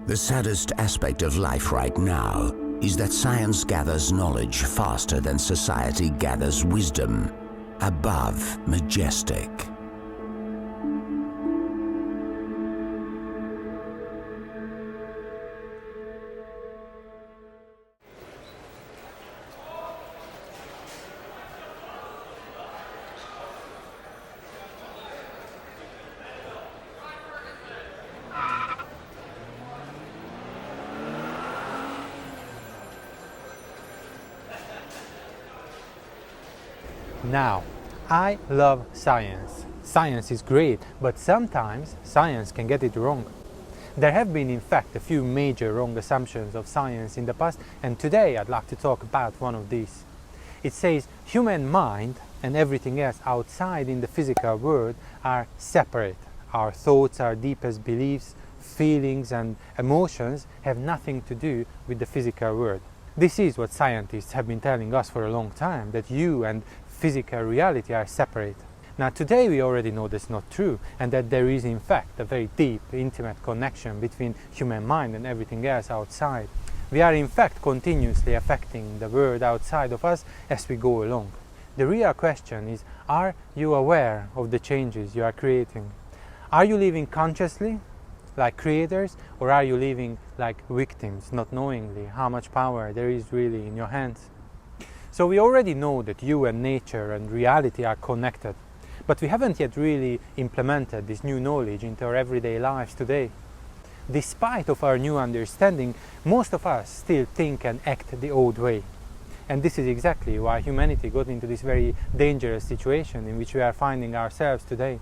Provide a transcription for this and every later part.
The saddest aspect of life right now is that science gathers knowledge faster than society gathers wisdom. Above majestic. Now, I love science. Science is great, but sometimes science can get it wrong. There have been, in fact, a few major wrong assumptions of science in the past, and today I'd like to talk about one of these. It says human mind and everything else outside in the physical world are separate. Our thoughts, our deepest beliefs, feelings and emotions have nothing to do with the physical world. This is what scientists have been telling us for a long time, that you and physical reality are separate. Now today we already know that's not true, and that there is in fact a very deep, intimate connection between human mind and everything else outside. We are in fact continuously affecting the world outside of us as we go along. The real question is, are you aware of the changes you are creating? Are you living consciously, like creators, or are you living like victims, not knowingly how much power there is really in your hands? So we already know that you and nature and reality are connected, but we haven't yet really implemented this new knowledge into our everyday lives today. Despite of our new understanding, most of us still think and act the old way. And this is exactly why humanity got into this very dangerous situation in which we are finding ourselves today.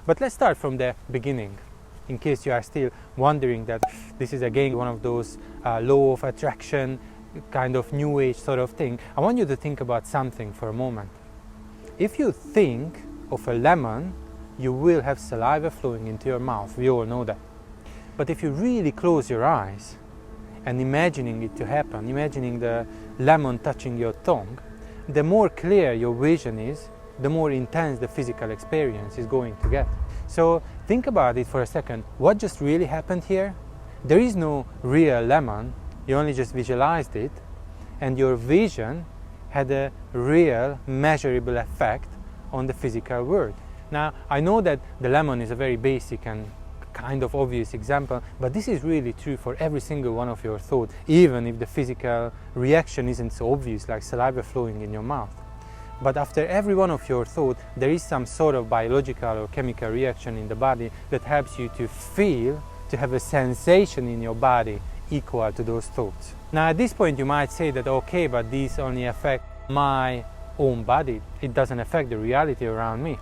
But let's start from the beginning, in case you are still wondering that this is again one of those law of attraction, kind of new age sort of thing. I want you to think about something for a moment. If you think of a lemon, you will have saliva flowing into your mouth. We all know that. But if you really close your eyes and imagining it to happen, imagining the lemon touching your tongue, the more clear your vision is, the more intense the physical experience is going to get. So think about it for a second. What just really happened here? There is no real lemon. You only just visualized it, and your vision had a real, measurable effect on the physical world. Now, I know that the lemon is a very basic and kind of obvious example, but this is really true for every single one of your thoughts, even if the physical reaction isn't so obvious, like saliva flowing in your mouth. But after every one of your thoughts, there is some sort of biological or chemical reaction in the body that helps you to feel, to have a sensation in your body equal to those thoughts. Now at this point you might say that okay, but these only affect my own body, it doesn't affect the reality around me.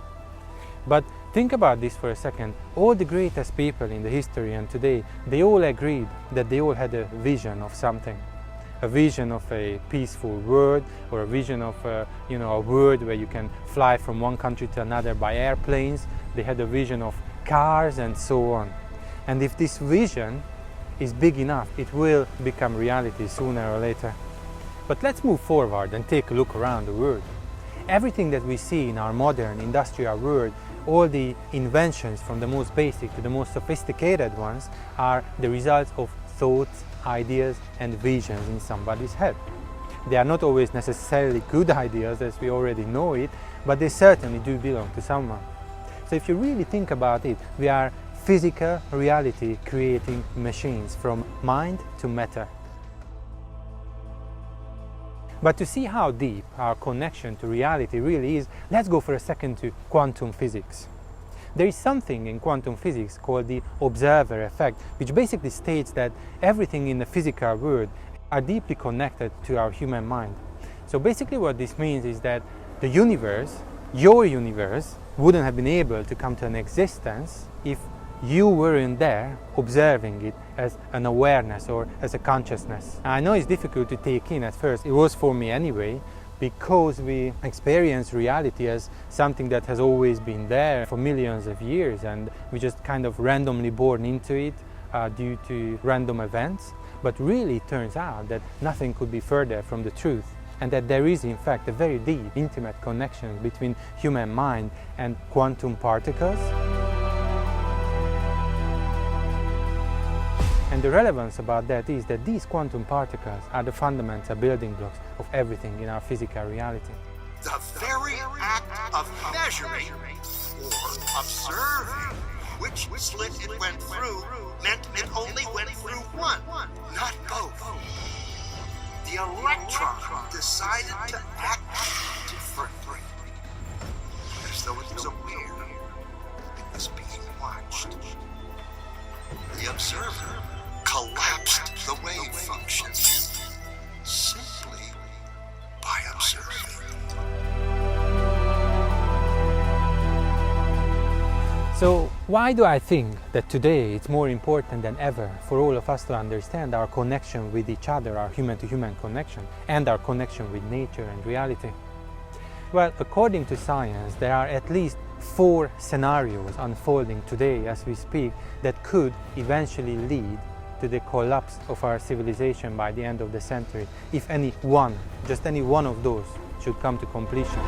But think about this for a second. All the greatest people in the history and today, they all agreed that they all had a vision of something. A vision of a peaceful world, or a vision of a world where you can fly from one country to another by airplanes. They had a vision of cars and so on. And if this vision is big enough, it will become reality sooner or later. But let's move forward and take a look around the world. Everything that we see in our modern industrial world, all the inventions from the most basic to the most sophisticated ones, are the results of thoughts, ideas and visions in somebody's head. They are not always necessarily good ideas, as we already know it, but they certainly do belong to someone. So if you really think about it, we are physical reality creating machines from mind to matter. But to see how deep our connection to reality really is, let's go for a second to quantum physics. There is something in quantum physics called the observer effect, which basically states that everything in the physical world are deeply connected to our human mind. So basically what this means is that the universe, your universe, wouldn't have been able to come to an existence if you weren't there observing it as an awareness or as a consciousness. I know it's difficult to take in at first, it was for me anyway, because we experience reality as something that has always been there for millions of years, and we just kind of randomly born into it due to random events. But really it turns out that nothing could be further from the truth, and that there is in fact a very deep, intimate connection between human mind and quantum particles. And the relevance about that is that these quantum particles are the fundamental building blocks of everything in our physical reality. The very act of measuring or observing which slit it went through meant it only went through one, not both. The electron decided to act differently, as though it was aware it was being watched. The observer collapsed the wave function simply by observing. So why do I think that today it's more important than ever for all of us to understand our connection with each other, our human-to-human connection, and our connection with nature and reality? Well, according to science, there are at least 4 scenarios unfolding today as we speak that could eventually lead to the collapse of our civilization by the end of the century, if any one, just any one of those should come to completion.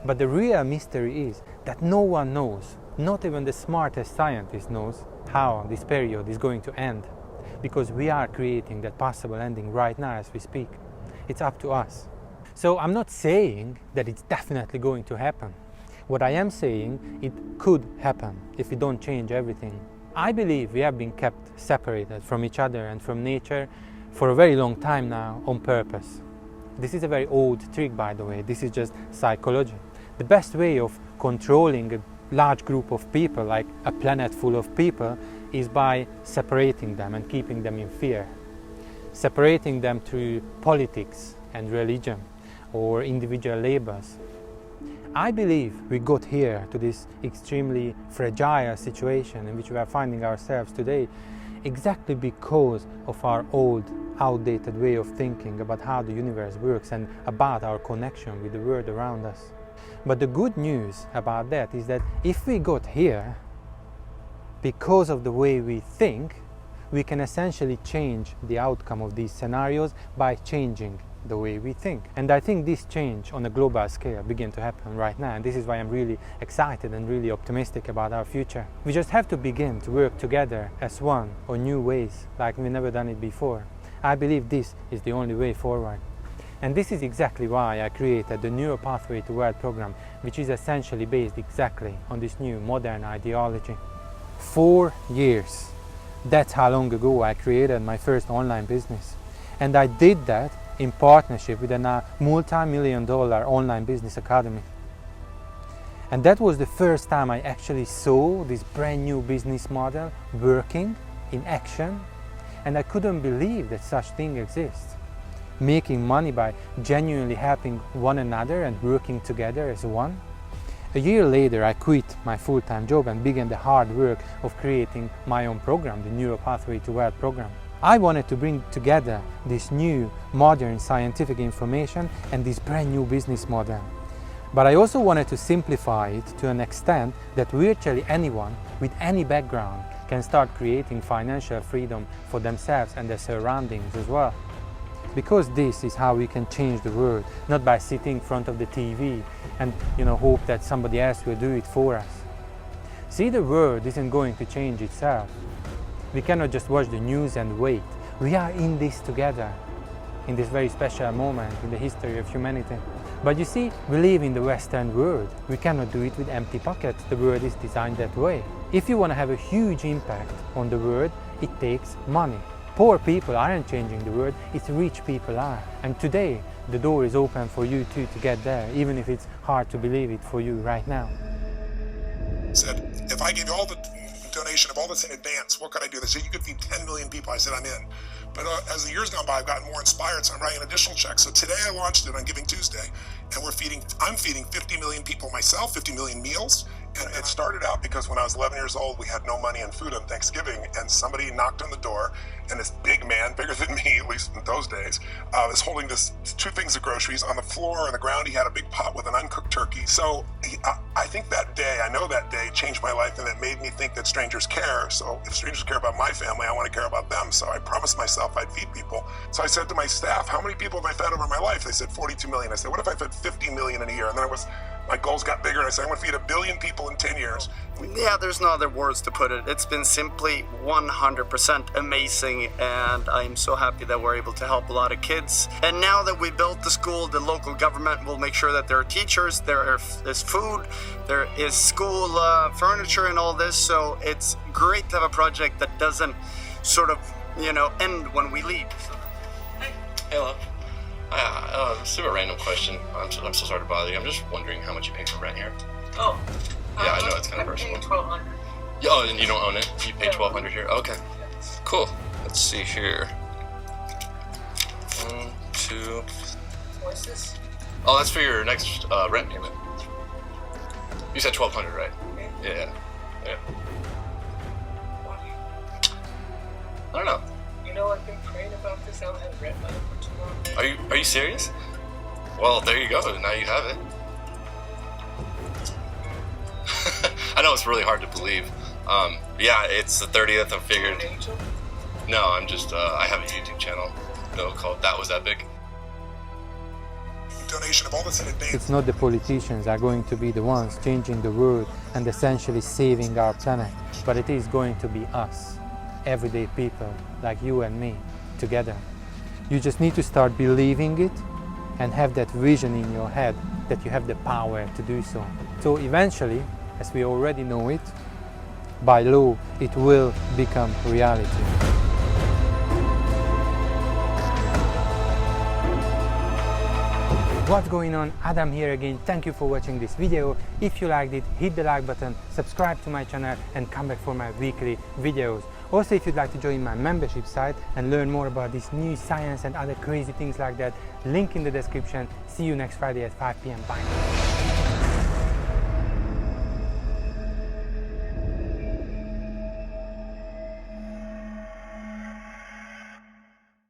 But the real mystery is that no one knows, not even the smartest scientist knows, how this period is going to end. Because we are creating that possible ending right now as we speak. It's up to us. So I'm not saying that it's definitely going to happen. What I am saying, it could happen if we don't change everything. I believe we have been kept separated from each other and from nature for a very long time now on purpose. This is a very old trick, by the way. This is just psychology. The best way of controlling a large group of people, like a planet full of people, is by separating them and keeping them in fear. Separating them through politics and religion or individual labels. I believe we got here to this extremely fragile situation in which we are finding ourselves today exactly because of our old, outdated way of thinking about how the universe works and about our connection with the world around us. But the good news about that is that if we got here because of the way we think, we can essentially change the outcome of these scenarios by changing the way we think. And I think this change on a global scale begin to happen right now, and this is why I'm really excited and really optimistic about our future. We just have to begin to work together as one on new ways like we've never done it before. I believe this is the only way forward. And this is exactly why I created the Neuro Pathway to Wealth program, which is essentially based exactly on this new modern ideology. 4 years. That's how long ago I created my first online business. And I did that in partnership with a multi-million-dollar online business academy. And that was the first time I actually saw this brand new business model working in action. And I couldn't believe that such thing exists. Making money by genuinely helping one another and working together as one. A year later, I quit my full-time job and began the hard work of creating my own program, the Neuro Pathway to Wealth program. I wanted to bring together this new, modern scientific information and this brand new business model. But I also wanted to simplify it to an extent that virtually anyone with any background can start creating financial freedom for themselves and their surroundings as well. Because this is how we can change the world, not by sitting in front of the TV and hope that somebody else will do it for us. See, the world isn't going to change itself. We cannot just watch the news and wait. We are in this together, in this very special moment in the history of humanity. But you see, we live in the Western world. We cannot do it with empty pockets. The world is designed that way. If you want to have a huge impact on the world, it takes money. Poor people aren't changing the world, it's rich people are. And today, the door is open for you too to get there, even if it's hard to believe it for you right now. Said, if I give you all the donation of all this in advance. What could I do? They said, you could feed 10 million people. I said, I'm in. But as the years gone by, I've gotten more inspired, so I'm writing additional checks. So today I launched it on Giving Tuesday, and I'm feeding 50 million people myself, 50 million meals. And it started out because when I was 11 years old, we had no money and food on Thanksgiving, and somebody knocked on the door, and this big man, bigger than me, at least in those days, was holding two things of groceries. On the floor, on the ground, he had a big pot with an uncooked turkey. So I think I know that day changed my life, and it made me think that strangers care. So if strangers care about my family, I want to care about them. So I promised myself I'd feed people. So I said to my staff, how many people have I fed over my life? They said 42 million. I said, what if I fed 50 million in a year? And then my goals got bigger, and I said, I'm going to feed 1 billion people in 10 years. Yeah, there's no other words to put it. It's been simply 100% amazing, and I'm so happy that we're able to help a lot of kids. And now that we built the school, the local government will make sure that there are teachers, there is food, there is school furniture and all this. So it's great to have a project that doesn't sort of, end when we leave. Hello. Super random question. I'm so sorry to bother you. I'm just wondering how much you pay for rent here. Oh. Yeah, I know it's kind of personal. $1,200. Oh, and you don't own it? You pay $1,200 here? Okay. Cool. Let's see here. 1, 2. What's this? Oh, that's for your next rent payment. You said $1,200, right? Yeah. I don't know. I've been praying about this. I don't have rent money for too long. Are you serious? Well, there you go. Now you have it. I know it's really hard to believe. Yeah, it's the 30th. I figured. No, I'm just. I have a YouTube channel called That Was Epic. Donation of all this in advance. It's not the politicians are going to be the ones changing the world and essentially saving our planet, but it is going to be us, everyday people like you and me, together. You just need to start believing it and have that vision in your head that you have the power to do so. So eventually, as we already know it, by law, it will become reality. What's going on? Adam here again. Thank you for watching this video. If you liked it, hit the like button, subscribe to my channel and come back for my weekly videos. Also, if you'd like to join my membership site and learn more about this new science and other crazy things like that, link in the description. See you next Friday at 5 p.m. Bye.